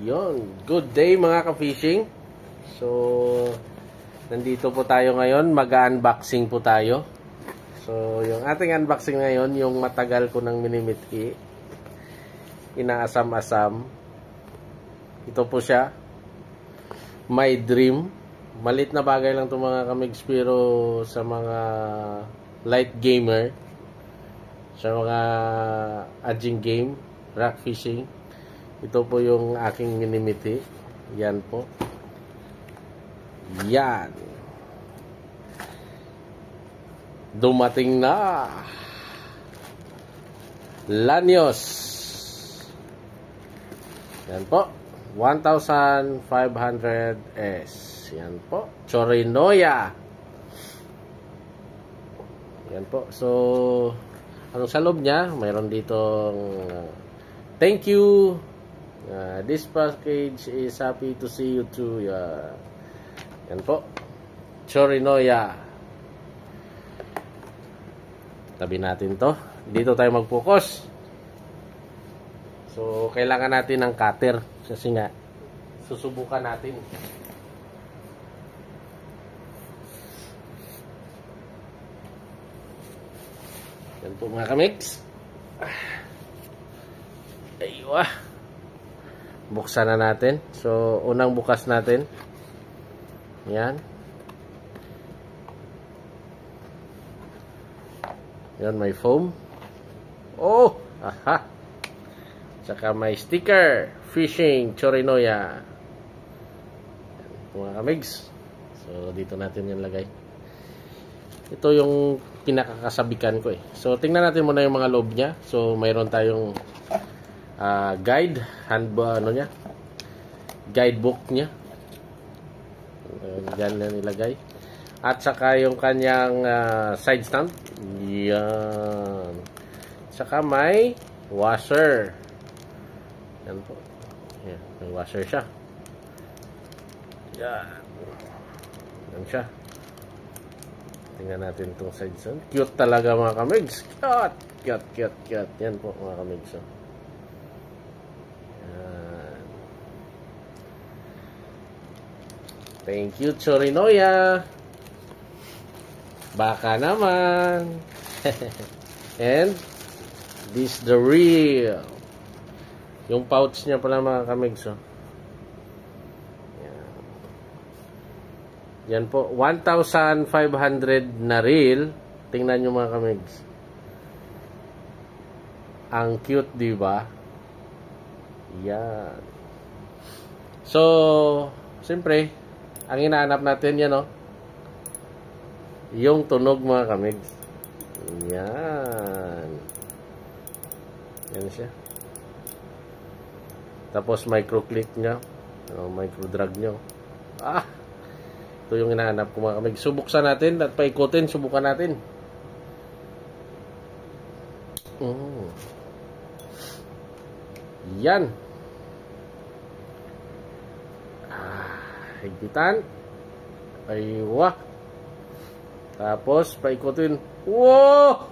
Yon, good day mga ka-fishing. So, nandito po tayo ngayon, mag-unboxing po tayo. So, yung ating unboxing ngayon, yung matagal ko nang minimithi, inaasam-asam. Ito po siya, My Dream. Malit na bagay lang itong mga kamigs, pero sa mga light gamer, sa mga adjing game, rock fishing, ito po yung aking minimithi. Yan po. Yan. Dumating na. Lanyos. Yan po. 1,500S. Yan po. Chorinoya. Yan po. So, ano sa loob niya? Mayroon ditong thank you. This package is happy to see you too. Yan po. Chorinoya. Tabi natin to. Dito tayo mag-focus. So, kailangan natin ng cutter. Kasi nga, susubukan natin. Yan po mga kamiks. Aywa. Buksan na natin. So, unang bukas natin. Yan. Yan, may foam. Oh! Aha! Saka may sticker. Fishing Chorinoya. Yan, mga kamigs. So, dito natin yan lagay. Ito yung pinakakasabikan ko eh. So, tingnan natin muna yung mga loob niya. So, mayroon tayong guide, guidebook niya. Diyan na nilagay. At saka yung kanyang side stand. Yan. Saka may washer. Yan po. Yan, may washer siya. Yan. Yan siya. Tingnan natin itong side stand. Cute talaga mga kamigs. Cute. Yan po mga kamigs. Thank you, Chorinoya. Baka naman. And this the real. Yung pouch niya pala mga kamigs. Yan po. 1,500 na reel. Tingnan nyo mga kamigs. Ang cute, diba? Yan. So, siyempre, ang hinahanap natin yan, no? Yung tunog mga kamigs. Yan. Yan siya. Tapos micro-click nyo. Micro-drag nyo. Ito yung hinahanap ko mga kamigs. Subuksan natin at paikutin. Subukan natin. Yan. Higpitan. Aywa. Tapos, paikutin. Wow!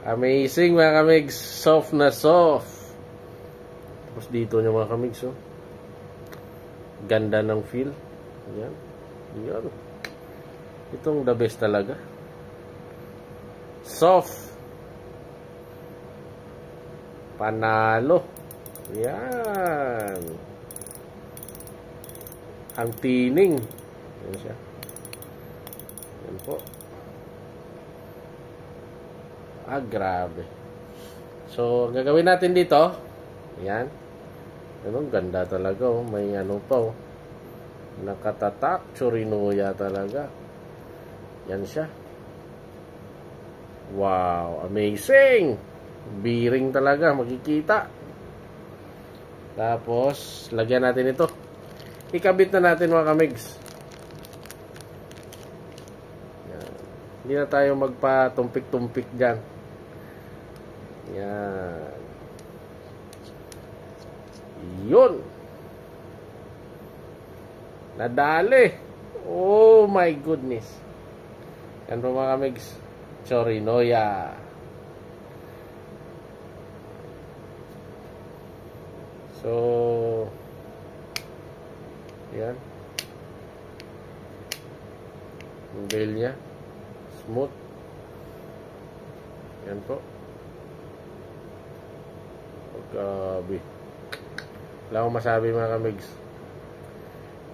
Amazing mga kamigs. Soft na soft. Tapos dito nyo mga kamigs. Ganda ng feel. Yan. Yan. Itong the best talaga. Soft. Panalo. Yan. Ang tining. Yan siya. Yan po. Grabe. So, gagawin natin dito. Yan. Ang ganda talaga. May ano pa. Nakatatak. Chorinoya talaga. Yan siya. Wow. Amazing. Biring talaga. Makikita. Tapos, lagyan natin ito. Ikabit na natin mga kamigs. Yan. Hindi na tayo magpa-tumpik-tumpik dyan. Yan. Yun. Nadali. Oh my goodness. Yan po mga kamigs. Chorinoya. So, yan. Yung bail niya. Smooth. Yan po. Grabe. Wala akong masabi mga kamigs.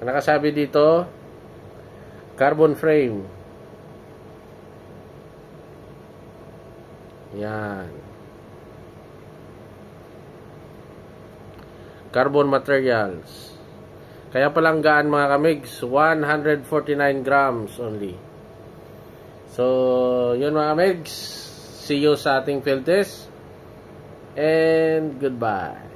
Ang nakasabi dito, carbon frame. Yan. Carbon materials. Kaya palang gaan mga kamigs, 149 grams only. So, yun mga kamigs. See you sa ating field test. And goodbye.